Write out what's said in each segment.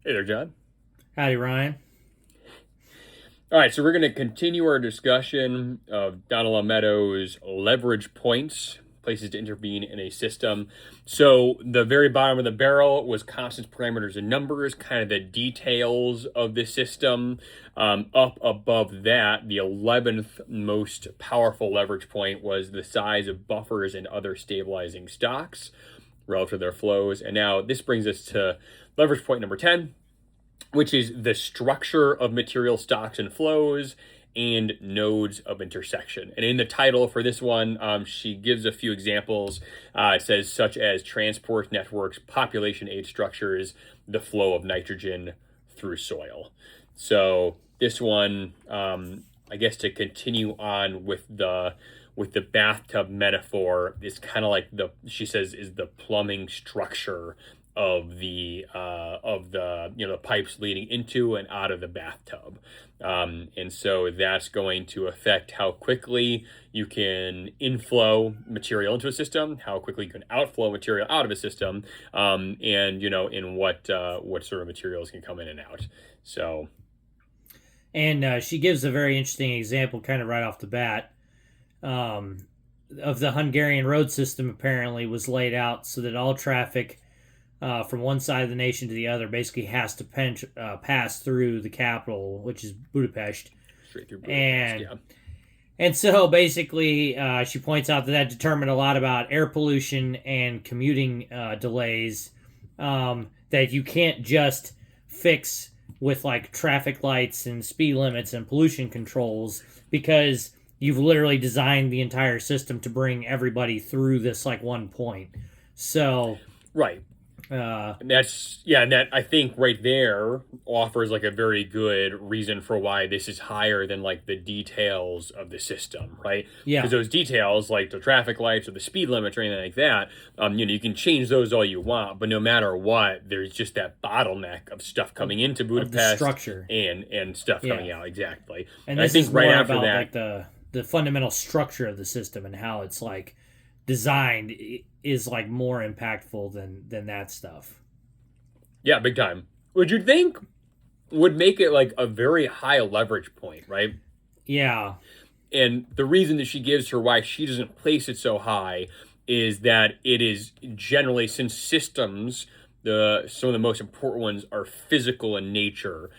Hey there, John. Howdy, Ryan. All right, so we're going to continue our discussion of Donella Meadows' leverage points, places to intervene in a system. So the very bottom of the barrel was constants, parameters, and numbers, kind of the details of the system. Up above that, the 11th most powerful leverage point was the size of buffers and other stabilizing stocks relative to their flows. And now this brings us to leverage point number 10, which is the structure of material stocks and flows and nodes of intersection. And in the title for this one, she gives a few examples. It says, such as transport networks, population aid structures, the flow of nitrogen through soil. So this one, I guess to continue on with the bathtub metaphor, is kind of like she says, is the plumbing structure of the the pipes leading into and out of the bathtub. And so that's going to affect how quickly you can inflow material into a system, how quickly you can outflow material out of a system, and in what sort of materials can come in and out. So And she gives a very interesting example, kind of right off the bat, um, of the Hungarian road system. Apparently, was laid out so that all traffic from one side of the nation to the other basically has to pass through the capital, which is Budapest. straight through Budapest, And yeah. and so basically, she points out that determined a lot about air pollution and commuting delays that you can't just fix with like traffic lights and speed limits and pollution controls because you've literally designed the entire system to bring everybody through this like one point. So, Right. uh, And that's yeah, and that I think right there offers like a very good reason for why this is higher than like the details of the system, right? Because yeah, those details, like the traffic lights or the speed limits or anything like that, you can change those all you want, but no matter what, there's just that bottleneck of stuff of, coming into of the Budapest structure. and stuff Yeah. coming out exactly. And And I this is think right more after about like that, the fundamental structure of the system and how it's like designed is like more impactful than that stuff. yeah, big time. Would you think would make it like a very high leverage point, right? Yeah. And the reason that she gives for why she doesn't place it so high is that it is generally, since systems, the some of the most important ones are physical in nature.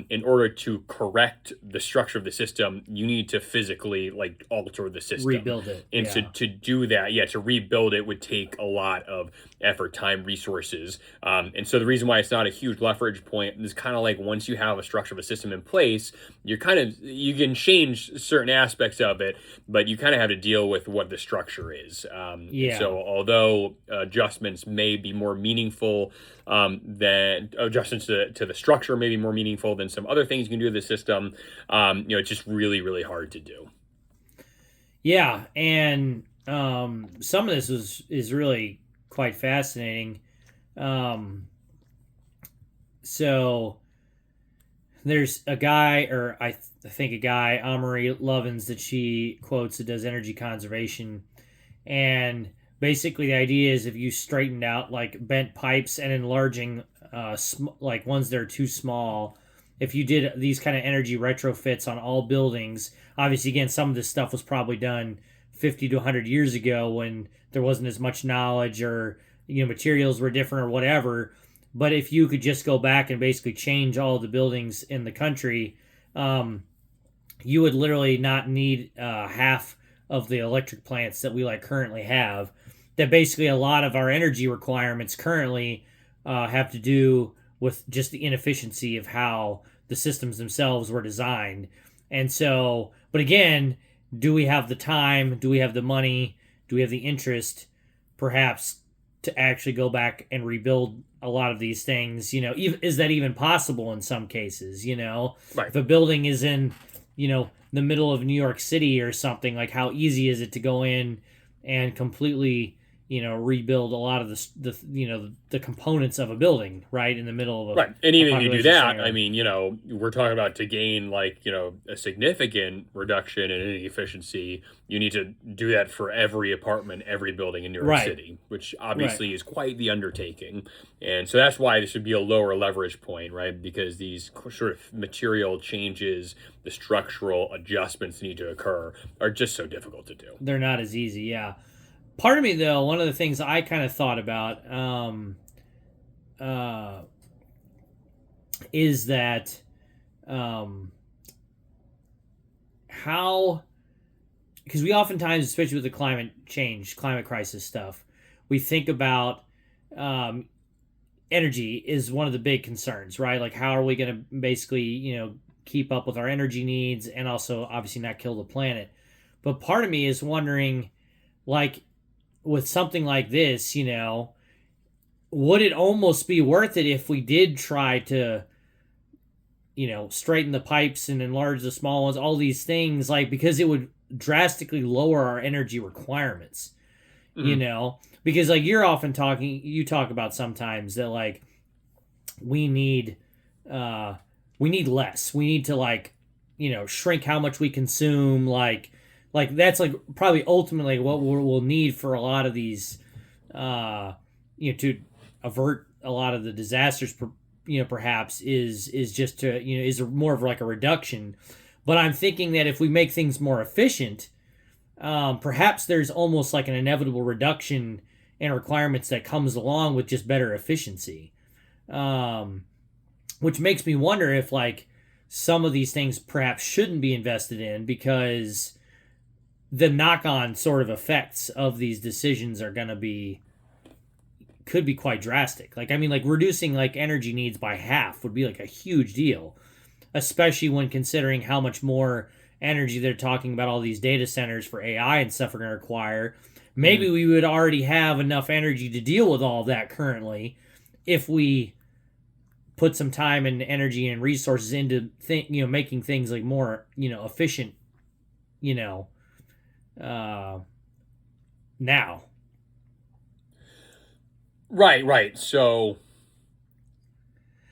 In order to correct the structure of the system, you need to physically like alter the system. Rebuild it. And Yeah. to do that, yeah, to rebuild it would take a lot of effort, time, resources. And so the reason why it's not a huge leverage point is kind of like once you have a structure of a system in place, you can change certain aspects of it, but you kind of have to deal with what the structure is. And Yeah. so although adjustments may be more meaningful than adjustments to the structure may be more meaningful than some other things you can do to the system, it's just really, really hard to do. Yeah. And some of this is really quite fascinating. Um, so there's a guy, or I think a guy, Amory Lovins, that she quotes that does energy conservation. And basically, the idea is if you straightened out like bent pipes and enlarging like ones that are too small, if you did these kind of energy retrofits on all buildings, obviously, again, some of this stuff was probably done 50 to 100 years ago when there wasn't as much knowledge or materials were different or whatever. But if you could just go back and basically change all the buildings in the country, um, you would literally not need half of the electric plants that we like currently have. That basically a lot of our energy requirements currently have to do with just the inefficiency of how the systems themselves were designed. And so, but again, do we have the time? Do we have the money? Do we have the interest, perhaps, to actually go back and rebuild a lot of these things? Is that even possible in some cases? Right. If a building is in, the middle of New York City or something, like how easy is it to go in and completely, rebuild a lot of the components of a building right in the middle of Right. And a even if you do population that, I scenario. mean, we're talking about to gain like, a significant reduction in energy efficiency, you need to do that for every apartment, every building in New York Right, City, which right. obviously is quite the undertaking. And so that's why this should be a lower leverage point, right? Because these sort of material changes, the structural adjustments that need to occur are just so difficult to do. They're not as easy, yeah. Part of me though, one of the things I kind of thought about uh, is that um, how because we oftentimes, especially with the climate crisis stuff, we think about um, energy is one of the big concerns, right? Like, how are we going to basically, keep up with our energy needs and also obviously not kill the planet? But part of me is wondering, like, with something like this, would it almost be worth it if we did try to, straighten the pipes and enlarge the small ones, all these things, like, because it would drastically lower our energy requirements, Mhm. because like you talk about sometimes that like we need uh we need less, we need to like shrink how much we consume, like that's like probably ultimately what we'll need for a lot of these uh to avert a lot of the disasters, perhaps is just to is more of like a reduction. But I'm thinking that if we make things more efficient, perhaps there's almost like an inevitable reduction in requirements that comes along with just better efficiency, um, which makes me wonder if like some of these things perhaps shouldn't be invested in because the knock-on sort of effects of these decisions are going to be could be quite drastic. Like, I mean, like reducing like energy needs by half would be like a huge deal, especially when considering how much more energy they're talking about all these data centers for AI and stuff are going to require. Maybe Mhm. we would already have enough energy to deal with all of that currently if we put some time and energy and resources into making things like more efficient, you know uh now. Right, right. So,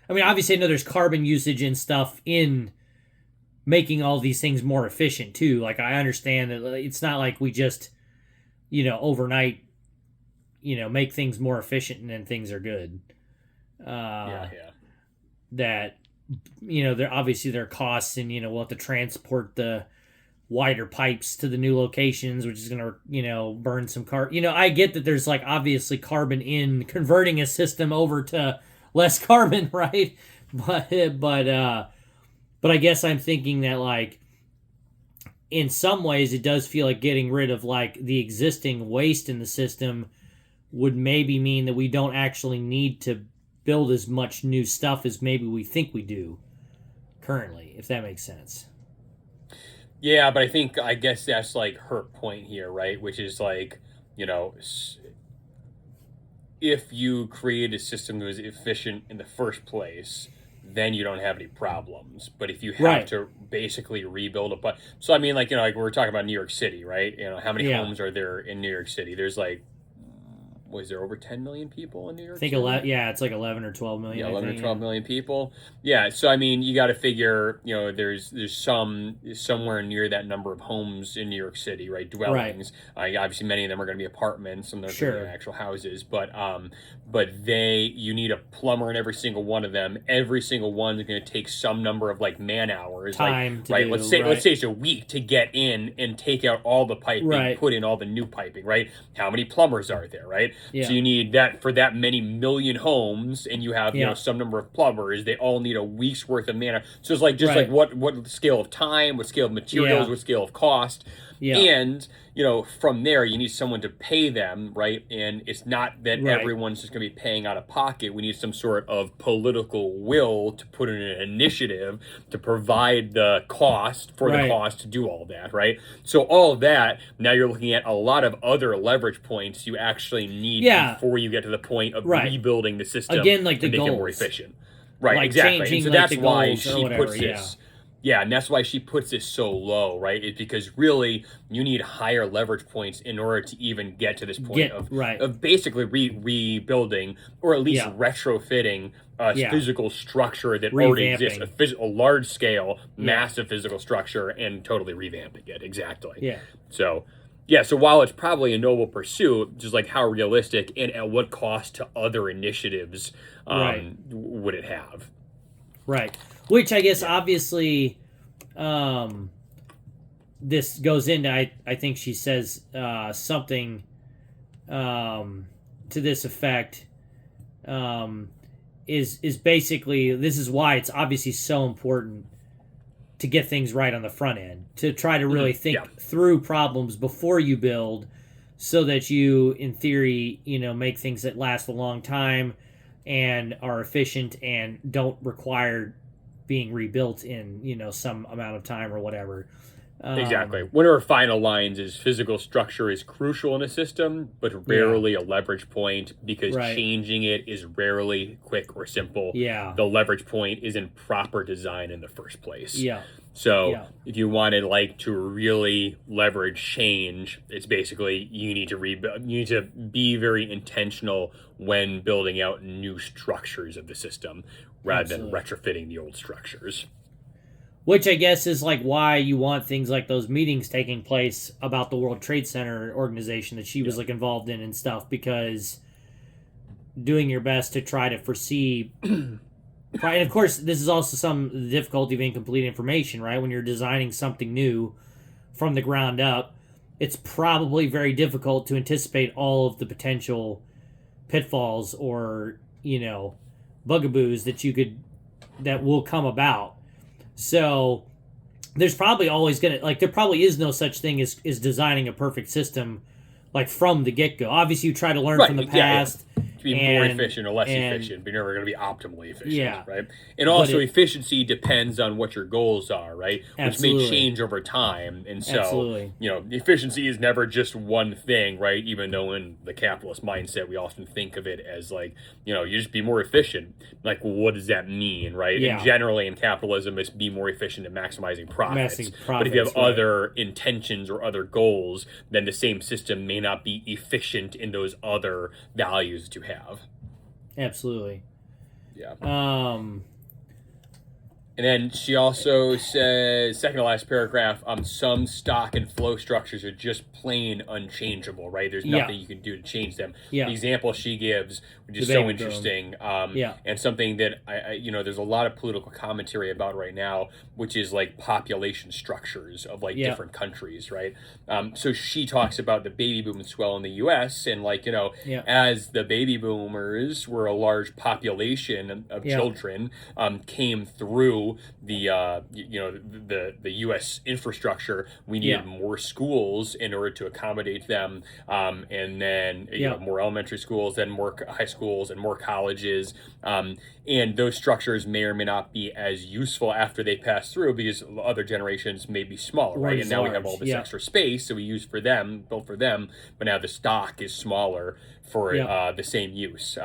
I mean, obviously I know there's carbon usage and stuff in making all these things more efficient too. Like, I understand that it's not like we just overnight make things more efficient and then things are good. yeah, uh yeah. that there obviously there are costs, and we'll have to transport the wider pipes to the new locations, which is going to burn some car. I get that there's like obviously carbon in converting a system over to less carbon, right? But I guess I'm thinking that like in some ways it does feel like getting rid of like the existing waste in the system would maybe mean that we don't actually need to build as much new stuff as maybe we think we do currently, if that makes sense. Yeah, but I guess that's like her point here, right? Which is like, you know, if you create a system that was efficient in the first place, then you don't have any problems. But if you have Right. to basically rebuild so I mean, like like we were talking about New York City, right? How many Yeah. homes are there in New York City? There's like, was there over 10 million people in New I York think City? 11. Yeah, it's like 11 or 12 Yeah, million. I 11 or think. 12 Yeah. million people. Yeah, so I mean, you got to figure, there's somewhere near that number of homes in New York City, right? Right. Dwellings. Obviously many of them are going to be apartments, some of them are going to be Sure. actual houses, but you need a plumber in every single one of them. Every single one is going to take some number of like man hours, like, Time to right? do. Let's Right. say it's a week to get in and take out all the piping, Right. put in all the new piping, right? How many plumbers are there, right? So Yeah. you need that for that many million homes, and you have Yeah. some number of plumbers. They all need a week's worth of mana. So it's like just like Right. what scale of time, what scale of materials, Yeah. what scale of cost, Yeah. and from there you need someone to pay them, right? And it's not that Right. everyone's just going to be paying out of pocket. We need some sort of political will to put in an initiative to provide the cost for the Right. cost to do all that, right? So all of that, now you're looking at a lot of other leverage points you actually need Yeah. before you get to the point of Right. rebuilding the system Again, like to the make it more goals, efficient. Right, like exactly. And changing so like that's the why goals or she whatever. puts Yeah. this Yeah, and that's why she puts it so low, right? It's because really you need higher leverage points in order to even get to this point Get of right. basically rebuilding or at least Yeah. retrofitting a Yeah. physical structure that already exists, Revamping. a large scale, Yeah. massive physical structure, and totally revamping it. Exactly. Yeah. So, yeah, so while it's probably a noble pursuit, just like how realistic and at what cost to other initiatives Right. would it have? Right. Which I guess Yeah. obviously um this goes into I think she says something to this effect um is basically this is why it's obviously so important to get things right on the front end, to try to really Yeah. think through problems before you build so that you in theory, make things that last a long time and are efficient and don't require being rebuilt in, some amount of time or whatever. Exactly. Um, One of our final lines is physical structure is crucial in a system, but yeah, rarely a leverage point because right. changing it is rarely quick or simple. Yeah, The leverage point is in proper design in the first place. yeah, So yeah, if you wanted like to really leverage change, it's basically you need to rebuild. You need to be very intentional when building out new structures of the system rather than absolutely. retrofitting the old structures. Which I guess is like why you want things like those meetings taking place about the World Trade Center organization that she Yeah. was like involved in and stuff, because doing your best to try to foresee. And of course, this is also some difficulty of incomplete information, right? When you're designing something new from the ground up, it's probably very difficult to anticipate all of the potential pitfalls or, bugaboos that will come about. So there's probably always gonna there probably is no such thing as designing a perfect system like from the get go. Obviously, you try to learn Right. from the Yeah. Yeah. past, To be more and efficient or less and efficient, but you're never going to be optimally efficient, yeah, right? And but also, it efficiency depends on what your goals are, right? Which may absolutely, change over time. And so, absolutely, efficiency is never just one thing, right? Even though in the capitalist mindset, we often think of it as like, you just be more efficient. Like, well, what does that mean, right? And yeah, generally in capitalism, it's be more efficient at maximizing profits. massing But if you have profits, right? other intentions or other goals, then the same system may not be efficient in those other values that you have. Absolutely. Yeah. Um, And then she also says, second to last paragraph, some stock and flow structures are just plain unchangeable, right? There's yeah, nothing you can do to change them. The yeah, example she gives, which the is so baby boom, interesting, yeah, and something that there's a lot of political commentary about right now, which is like population structures of like yeah, different countries, right? So she talks about the baby boom swell in the U.S. and like yeah, as the baby boomers were a large population of yeah, children came through the U.S. infrastructure, we needed yeah, more schools in order to accommodate them, and then yeah, more elementary schools, then more high schools, and more colleges. And those structures may or may not be as useful after they pass through because other generations may be smaller, right? weren't And as now we have large, all this yeah, extra space, so we use for them, built for them, but now the stock is smaller for yeah, the same use.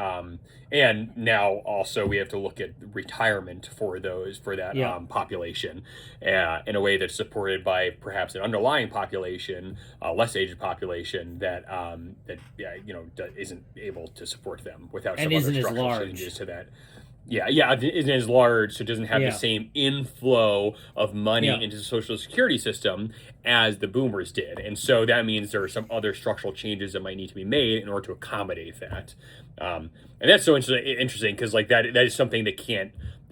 And now also we have to look at retirement for that yeah, population in a way that's supported by perhaps an underlying population, less aged population that isn't able to support them without and some other isn't as structural large, changes to that. Yeah, it isn't as large, so it doesn't have the yeah, same inflow of money yeah, into the social security system as the boomers did. And so that means there are some other structural changes that might need to be made in order to accommodate that. And that's so interesting because like that is something that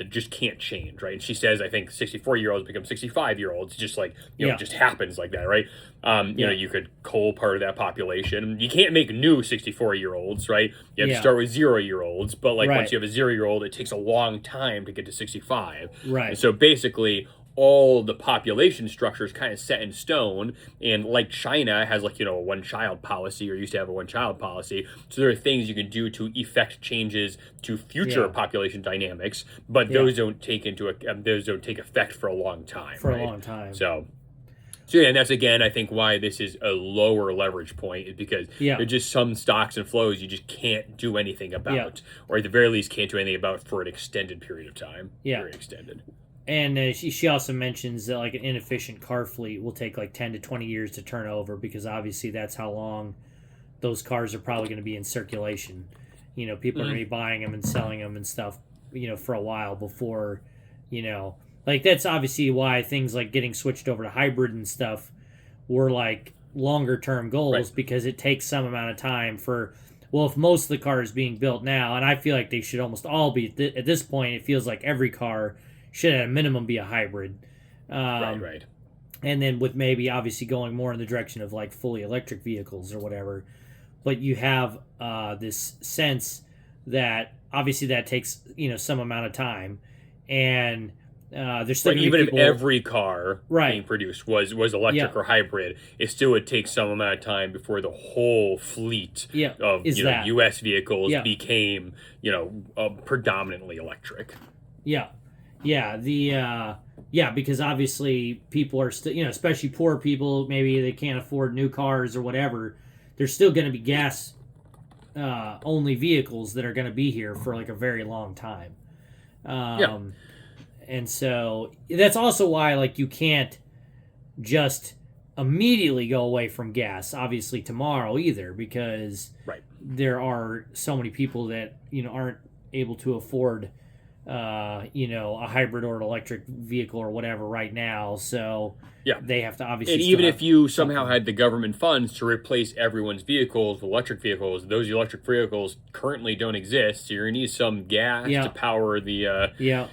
just can't change, right? And she says, I think 64-year-olds become 65-year-olds, just like it yeah, just happens like that, right? yeah, You could cull part of that population. You can't make new 64-year-olds, right? You have to yeah, start with 0-year-olds, but like once right, you have a 0-year-old, it takes a long time to get to 65. And right, so basically all the population structure is kind of set in stone, and like China has like a one child policy or used to have a one child policy, so there are things you can do to effect changes to future yeah, population dynamics, but yeah, those don't take effect for a long time, for a right? long time, So yeah, and that's again, I think why this is a lower leverage point is because yeah, there's just some stocks and flows you just can't do anything yeah, about, or at the very least can't do anything about for an extended period of time, yeah. very extended. and she also mentions that like an inefficient car fleet will take like 10 to 20 years to turn over, because obviously that's how long those cars are probably going to be in circulation. People are going to be buying them and selling them and stuff, for a while before, like that's obviously why things like getting switched over to hybrid and stuff were like longer term Right. goals, because it takes some amount of time for, well, if most of the cars being built now, and I feel like they should almost all be at this point, it feels like every car should at a minimum be a hybrid. Right. Um, Right. and then with maybe obviously going more in the direction of like fully electric vehicles or whatever. But you have this sense that obviously that takes some amount of time, and there's still Right. going to be Even if people. every car being Right. produced was electric Yeah. or hybrid, it still would take some amount of time before the whole fleet Yeah. of Is that? U.S. vehicles Yeah. became predominantly electric. Yeah. Yeah. Yeah, because obviously people are still, especially poor people, maybe they can't afford new cars or whatever. There's still going to be gas only vehicles that are going to be here for like a very long time. Yeah. And so that's also why like you can't just immediately go away from gas obviously tomorrow either, because Right. there are so many people that aren't able to afford a hybrid or an electric vehicle or whatever right now, so Yeah. they have to obviously And still even have if you somehow something. had the government funds to replace everyone's vehicles with electric vehicles, those electric vehicles currently don't exist. So you're gonna need some gas Yeah. to power the Yeah.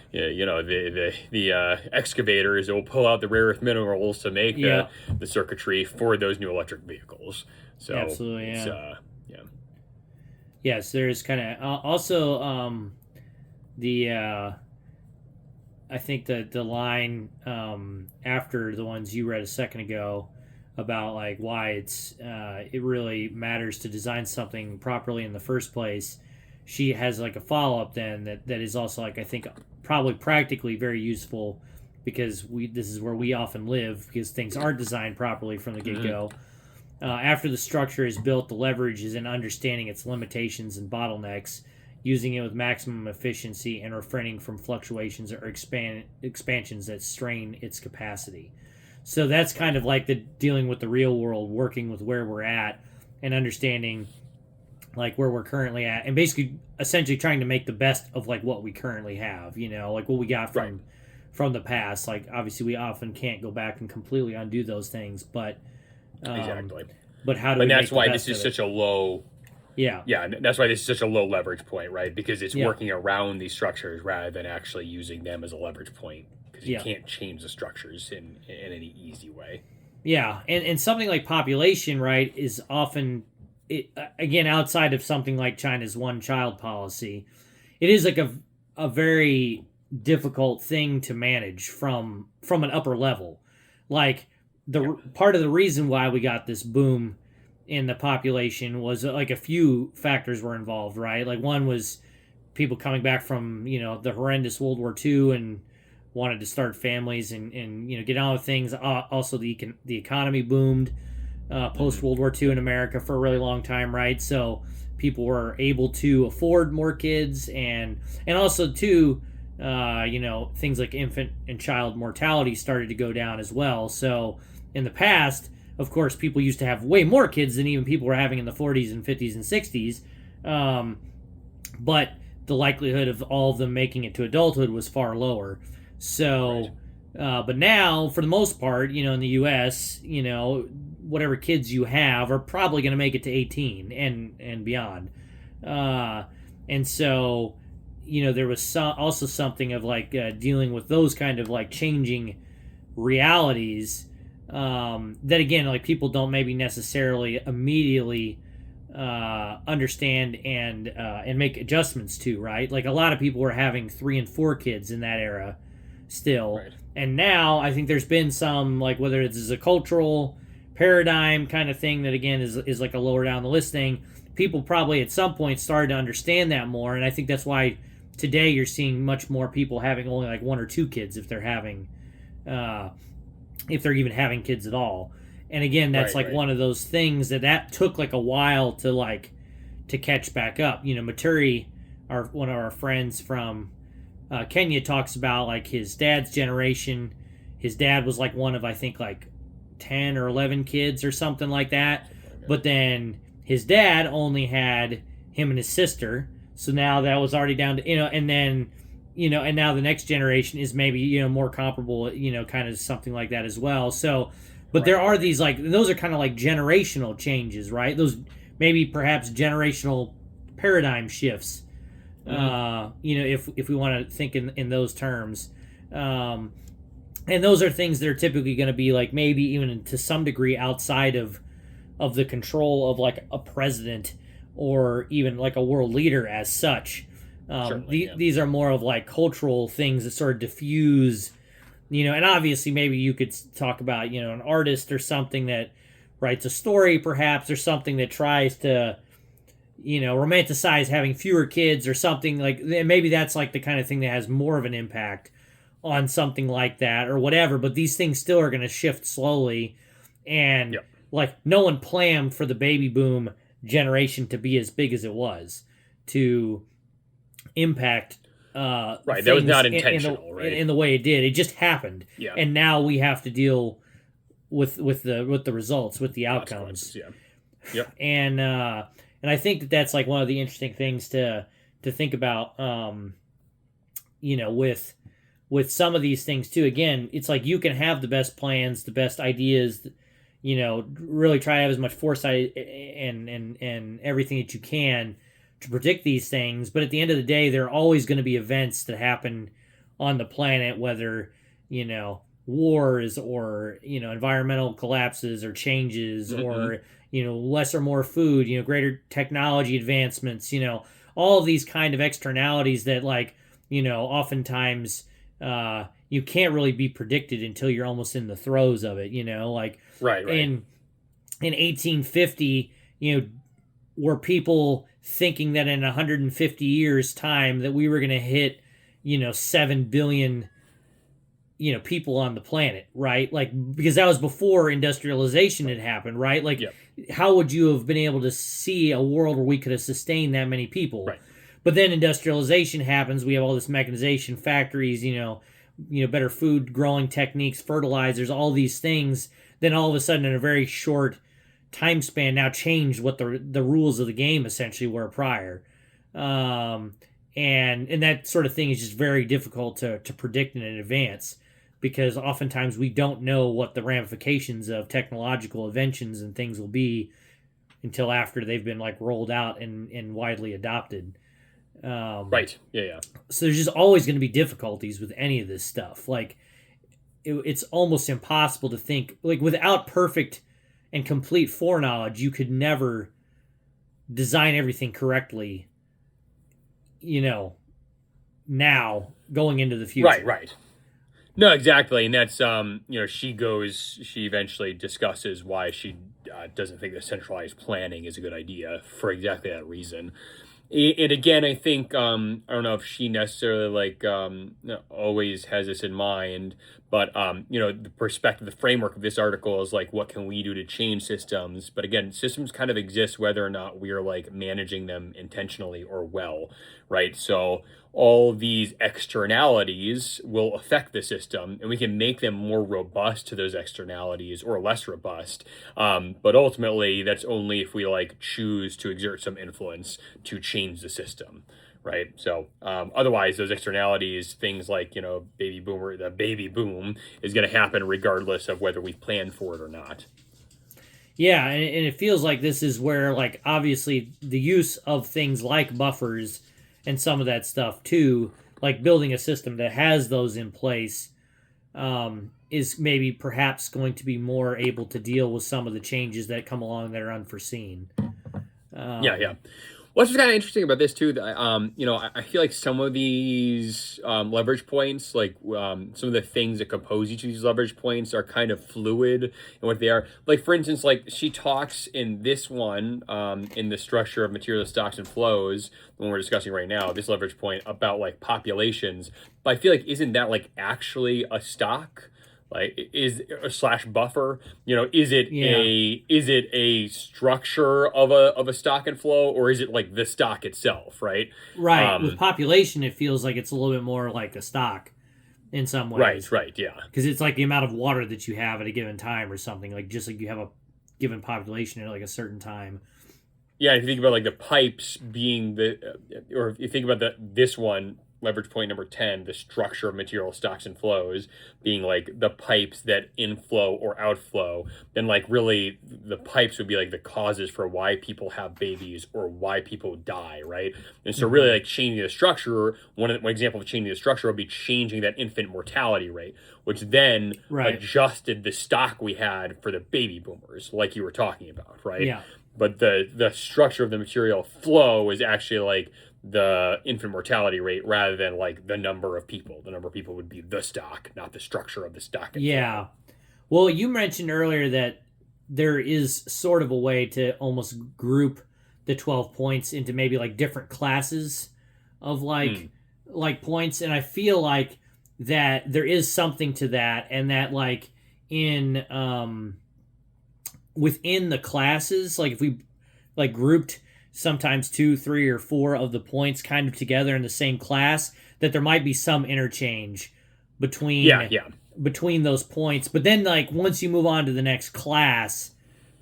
excavators that will pull out the rare earth minerals to make Yeah. the circuitry for those new electric vehicles. So Absolutely. it's, Yeah. yeah. Yes, there's kind of also the I think the line after the ones you read a second ago about like why it really matters to design something properly in the first place. She has like a follow up then that is also like I think probably practically very useful, because this is where we often live, because things aren't designed properly from the get go. After the structure is built, the leverage is in understanding its limitations and bottlenecks, using it with maximum efficiency, and refraining from fluctuations or expansions that strain its capacity. So that's kind of like the dealing with the real world, working with where we're at, and understanding like where we're currently at, and basically essentially trying to make the best of like what we currently have. Like what we got Right. from the past. Like obviously we often can't go back and completely undo those things, but Exactly. but how do And we that's make the why best this is of it? such a low. Yeah. Yeah, and that's why this is such a low leverage point, right? Because it's Yeah. working around these structures rather than actually using them as a leverage point. Because you Yeah. can't change the structures in any easy way. Yeah, and something like population, right, is often again outside of something like China's one child policy. It is like a very difficult thing to manage from an upper level. Like part of the reason why we got this boom in the population was like a few factors were involved, right? Like one was people coming back from the horrendous World War II and wanted to start families and get on with things. Also, the economy boomed post World War II in America for a really long time, right? So people were able to afford more kids, and also too, things like infant and child mortality started to go down as well. So in the past, of course, people used to have way more kids than even people were having in the 40s and 50s and 60s. But the likelihood of all of them making it to adulthood was far lower. So, but now, for the most part, in the U.S., whatever kids you have are probably going to make it to 18 and beyond. And so, there was also something of like dealing with those kind of like changing realities that again, like people don't maybe necessarily immediately understand and make adjustments to, right? Like a lot of people were having 3 and 4 kids in that era still. Right. And now I think there's been some, like whether it's a cultural paradigm kind of thing that again is like a lower down the list thing, people probably at some point started to understand that more. And I think that's why today you're seeing much more people having only like 1 or 2 kids if they're having if they're even having kids at all. And again, that's like one of those things that took like a while to catch back up. Maturi, one of our friends from Kenya talks about like his dad's generation. His dad was like one of, I think, like 10 or 11 kids or something like that. But then his dad only had him and his sister. So now that was already down to, and then, and now the next generation is maybe, more comparable, kind of something like that as well. So, but there are these like, those are kind of like generational changes, right? Those maybe perhaps generational paradigm shifts. If we want to think in those terms. And those are things that are typically going to be like maybe even to some degree outside of the control of like a president or even like a world leader as such. These are more of like cultural things that sort of diffuse, and obviously maybe you could talk about, an artist or something that writes a story perhaps, or something that tries to, romanticize having fewer kids or something like, maybe that's like the kind of thing that has more of an impact on something like that or whatever. But these things still are going to shift slowly, and like no one planned for the baby boom generation to be as big as it was, to impact right. That was not intentional, in the way it did. It just happened, and now we have to deal with the results, with the outcomes. And I think that's like one of the interesting things to think about. With some of these things too. Again, it's like you can have the best plans, the best ideas, really try to have as much foresight and everything that you can to predict these things. But at the end of the day, there are always going to be events that happen on the planet, whether, wars or, environmental collapses or changes, or, less or more food, greater technology advancements, all of these kind of externalities that like, oftentimes you can't really be predicted until you're almost in the throes of it, like in 1850, were people thinking that in 150 years time that we were going to hit, 7 billion, people on the planet, right? Like, because that was before industrialization had happened, right? Like, how would you have been able to see a world where we could have sustained that many people? Right. But then industrialization happens. We have all this mechanization, factories, better food growing techniques, fertilizers, all these things. Then all of a sudden, in a very short time span, now changed what the rules of the game essentially were prior. And that sort of thing is just very difficult to predict in advance, because oftentimes we don't know what the ramifications of technological inventions and things will be until after they've been like rolled out and widely adopted. Right. Yeah. So there's just always going to be difficulties with any of this stuff. Like it's almost impossible to think like without perfect and complete foreknowledge, you could never design everything correctly. Now going into the future. Right. No, exactly, and that's she eventually discusses why she doesn't think that centralized planning is a good idea for exactly that reason. And again, I think I don't know if she necessarily like always has this in mind, but the perspective, the framework of this article is like, what can we do to change systems? But again, systems kind of exist whether or not we are like managing them intentionally or well, right? So all these externalities will affect the system, and we can make them more robust to those externalities or less robust. But ultimately, that's only if we like choose to exert some influence to change the system, right? So otherwise, those externalities, things like the baby boom is going to happen regardless of whether we've planned for it or not. Yeah, and it feels like this is where like obviously the use of things like buffers and some of that stuff too, like building a system that has those in place, is maybe perhaps going to be more able to deal with some of the changes that come along that are unforeseen. Yeah. What's kind of interesting about this too, that I feel like some of these leverage points, like some of the things that compose each of these leverage points, are kind of fluid in what they are. Like for instance, like she talks in this one, in the structure of material stocks and flows, the one we're discussing right now, this leverage point about like populations. But I feel like isn't that like actually a stock? Like, is slash buffer, is it Yeah. a structure of a stock and flow, or is it like the stock itself, right? Right. With Um, population, it feels like it's a little bit more like a stock in some right, ways right, yeah. because it's like the amount of water that you have at a given time or something. Like just like you have a given population at like a certain time. Yeah, if you think about like the pipes being or if you think about this one, leverage point number 10, the structure of material stocks and flows being like the pipes that inflow or outflow, then like really the pipes would be like the causes for why people have babies or why people die, right? And so really Hmm. like changing the structure, one example of changing the structure would be changing that infant mortality rate, which then Right. adjusted the stock we had for the baby boomers, like you were talking about, right? Yeah. But the structure of the material flow is actually like the infant mortality rate rather than like the number of people. The number of people would be the stock, not the structure of the stock and flow. Yeah. Well, you mentioned earlier that there is sort of a way to almost group the 12 points into maybe like different classes of Hmm. like points, and I feel like that there is something to that, and that like in within the classes, like if we like grouped sometimes two, three, or four of the points kind of together in the same class, that there might be some interchange Yeah, between yeah. those points. But then like once you move on to the next class,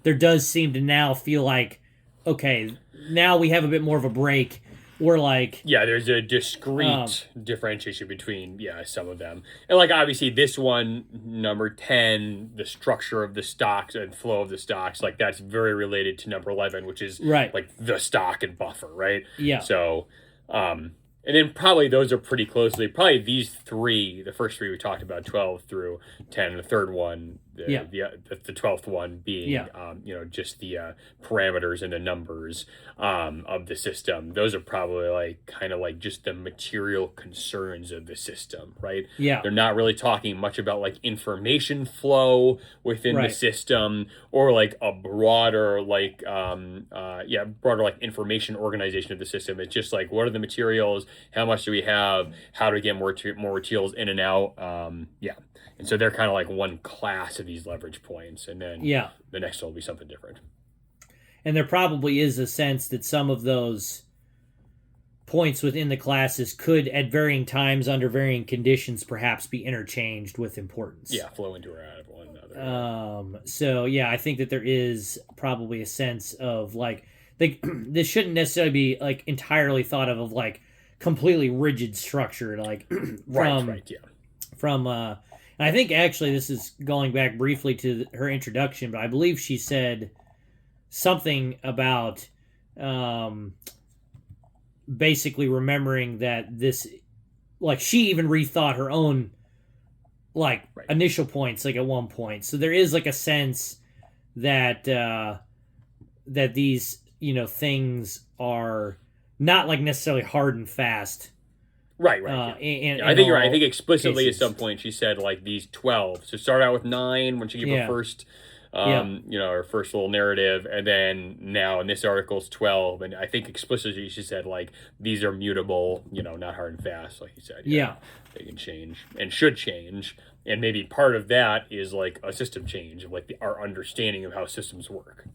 there does seem to now feel like, okay, now we have a bit more of a break. We're like, Yeah, there's a um, discrete differentiation between, yeah, some of them. And like obviously this one, number 10, the structure of the stocks and flow of the stocks, like that's very related to number 11, which is right, like the stock and buffer, right? yeah, So, and then probably those are pretty closely, probably these three, the first three we talked about, 12 through 10, and the third one, yeah, the 12th one being, yeah, just the parameters and the numbers of the system. Those are probably like kind of like just the material concerns of the system, right? yeah, They're not really talking much about like information flow within the right, system or like a broader broader like information organization of the system. It's just like what are the materials, how much do we have, how do we get more materials in and out. Yeah, and so they're kind of like one class of these leverage points, and then yeah. the next one will be something different. And there probably is a sense that some of those points within the classes could, at varying times, under varying conditions, perhaps be interchanged with importance. Yeah, flow into or out of one another. Yeah. So yeah, I think that there is probably a sense of like this shouldn't necessarily be like entirely thought of like completely rigid structure, like Right, right, yeah. from and I think actually this is going back briefly to her introduction, but I believe she said something about um basically remembering that this, like she even rethought her own like Right. initial points like at one point, so there is like a sense that that these things are not like necessarily hard and fast Right, right, yeah. Yeah, I in think you're right. I think all explicitly at cases. some point she said like these 12. So start out with 9 when she gave her Yeah, first yeah, her first little narrative, and then now in this article's 12, and I think explicitly she said like these are mutable, not hard and fast, like you said. Yeah. yeah. They can change and should change. And maybe part of that is like a system change of like our understanding of how systems work.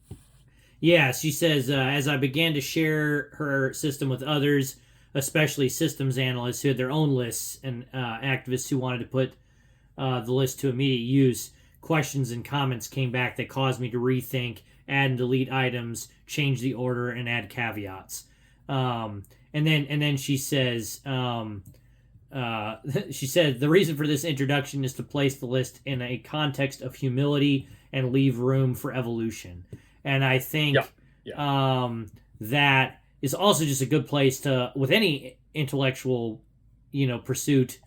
Yeah, she says, as I began to share her system with others, especially systems analysts who had their own lists and activists who wanted to put the list to immediate use, questions and comments came back that caused me to rethink, add and delete items, change the order, and add caveats. And then she says, she said, the reason for this introduction is to place the list in a context of humility and leave room for evolution. And I Yeah. think Yeah. that is also just a good place to, with any intellectual, pursuit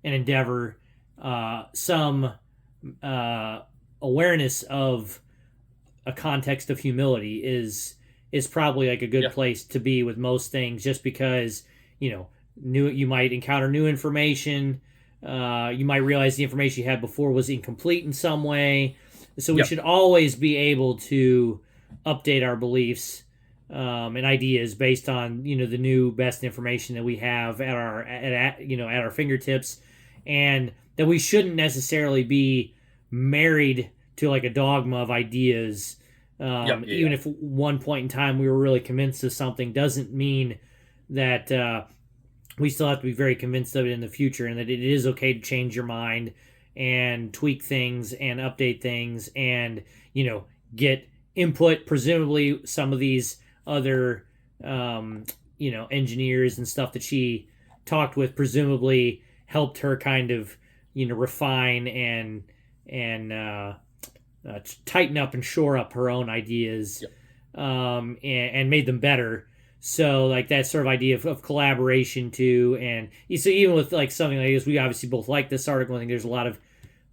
and endeavor, some uh, awareness of a context of humility is probably like a good Yeah. place to be with most things, just because you might encounter new information. You might realize the information you had before was incomplete in some way. So we Yep. should always be able to update our beliefs and ideas based on the new best information that we have at our at our fingertips, and that we shouldn't necessarily be married to like a dogma of ideas. Yep. Yeah. Even Yeah. if one point in time we were really convinced of something, doesn't mean that we still have to be very convinced of it in the future, and that it is okay to change your mind and tweak things and update things, and get input. Presumably, some of these other engineers and stuff that she talked with presumably helped her kind of refine and tighten up and shore up her own ideas, Yep. and made them better. So like that sort of idea of collaboration too, and so even with like something like this, we obviously both like this article. I think there's a lot of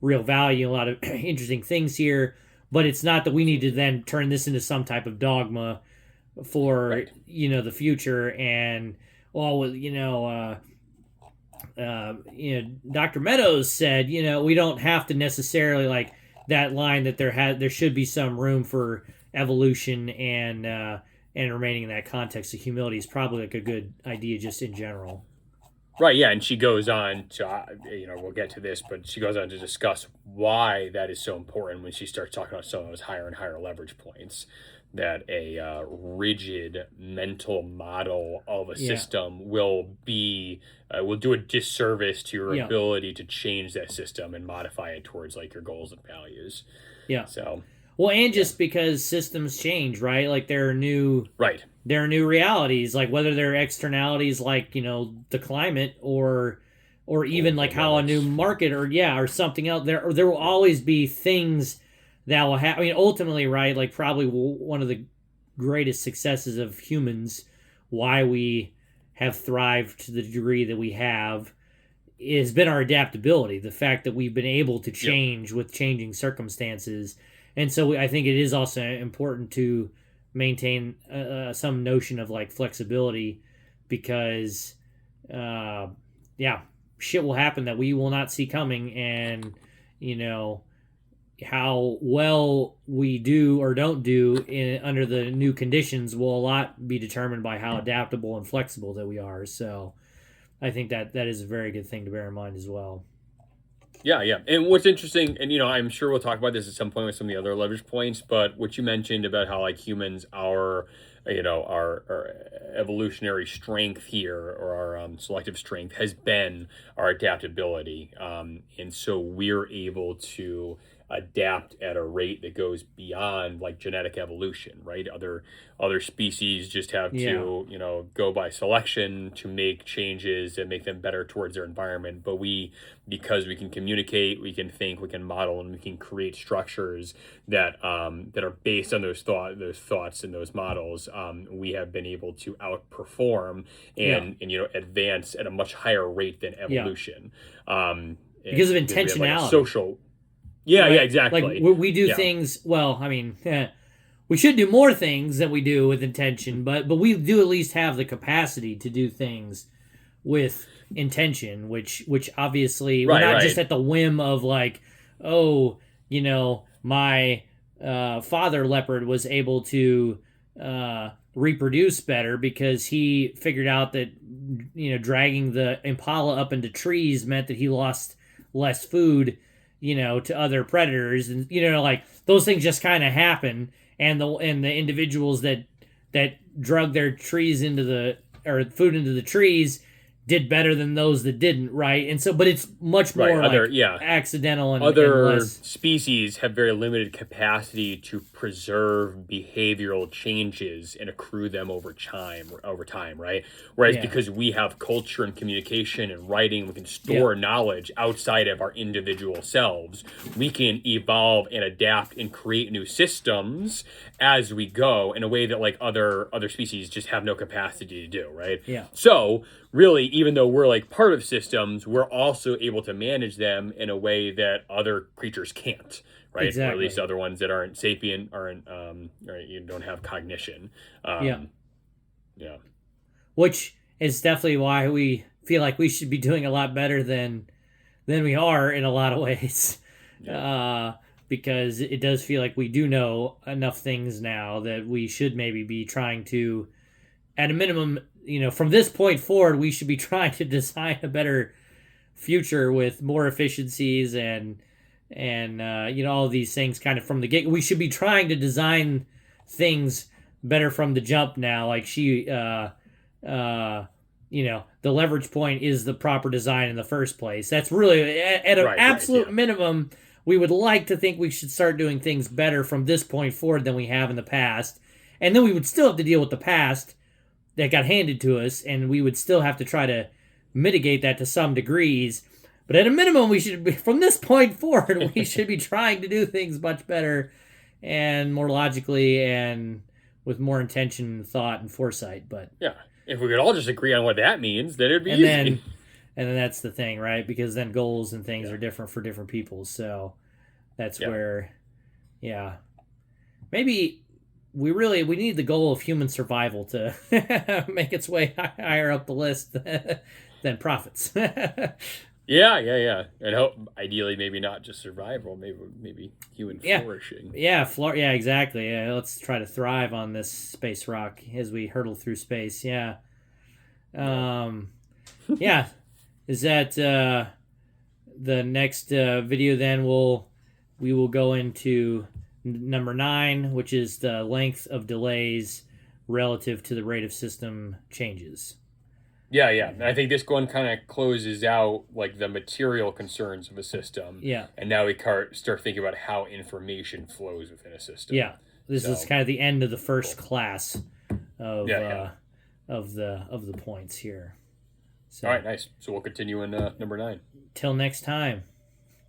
real value, a lot of interesting things here, but it's not that we need to then turn this into some type of dogma for Right. the future. And Dr. Meadows said we don't have to necessarily like that line that there should be some room for evolution, and remaining in that context of humility is probably like a good idea just in general. Right, yeah, and she goes on to, we'll get to this, but she goes on to discuss why that is so important when she starts talking about some of those higher and higher leverage points. That a rigid mental model of a Yeah. system will do a disservice to your Yeah. ability to change that system and modify it towards like your goals and values. Yeah. So, Well, and just because systems change, right? Like there are new right, realities, like whether they're externalities like the climate, or even like how a new market or something else. There will always be things that will happen. I mean, ultimately, right? Like probably one of the greatest successes of humans, why we have thrived to the degree that we have, has been our adaptability. The fact that we've been able to Yep. change with changing circumstances, and so I think it is also important to maintain some notion of like flexibility, because yeah, shit will happen that we will not see coming, and you know how well we do or don't do under the new conditions will a lot be determined by how adaptable and flexible that we are. So I think that is a very good thing to bear in mind as well. Yeah, yeah. And what's interesting, and I'm sure we'll talk about this at some point with some of the other leverage points, but what you mentioned about how like humans, our evolutionary strength here, or our selective strength, has been our adaptability, and so we're able to adapt at a rate that goes beyond like genetic evolution, right? Other species just have to go by selection to make changes and make them better towards their environment, but because we can communicate, we can think, we can model, and we can create structures that are based on those thoughts and those models. We have been able to outperform and advance at a much higher rate than evolution. Because of we have, like, a intentionality. social. Yeah, right? Yeah, exactly. Like we do things. Well, I mean, we should do more things than we do with intention, but we do at least have the capacity to do things with intention, which obviously we're not just at the whim of like, oh, my father leopard was able to reproduce better because he figured out that dragging the impala up into trees meant that he lost less food to other predators, and like those things just kind of happen, and the individuals that drug their trees into the or food into the trees did better than those that didn't, right? And so, but it's much more accidental and other less. Species have very limited capacity to preserve behavioral changes and accrue them over time, right? Whereas because we have culture and communication and writing, we can store knowledge outside of our individual selves. We can evolve and adapt and create new systems as we go in a way that like other species just have no capacity to do, right? Yeah. So really, even though we're like part of systems, we're also able to manage them in a way that other creatures can't, right? Exactly. Or at least other ones that aren't sapient, aren't or you don't have cognition. Yeah. Which is definitely why we feel like we should be doing a lot better than we are in a lot of ways. Because it does feel like we do know enough things now that we should maybe be trying to, at a minimum, from this point forward, we should be trying to design a better future with more efficiencies and all of these things kind of from the get. We should be trying to design things better from the jump now. Like the leverage point is the proper design in the first place. That's really at an absolute minimum. We would like to think we should start doing things better from this point forward than we have in the past. And then we would still have to deal with the past that got handed to us, and we would still have to try to mitigate that to some degrees. But at a minimum, we should be, from this point forward, we should be trying to do things much better and more logically and with more intention, thought, and foresight. But yeah, if we could all just agree on what that means, then it'd be easy. And then that's the thing, right? Because then goals and things are different for different people. So that's where, maybe we need the goal of human survival to make its way higher up the list than profits. Yeah. And hope ideally maybe not just survival, maybe human flourishing. Yeah, exactly. Yeah, let's try to thrive on this space rock as we hurtle through space. Yeah. Yeah. Is that the next video? Then we will go into number 9, which is the length of delays relative to the rate of system changes. Yeah. And I think this one kind of closes out like the material concerns of a system. Yeah. And now we start thinking about how information flows within a system. Yeah. This is kind of the end of the first class of the points here. So, all right, nice. So we'll continue in number 9. Till next time.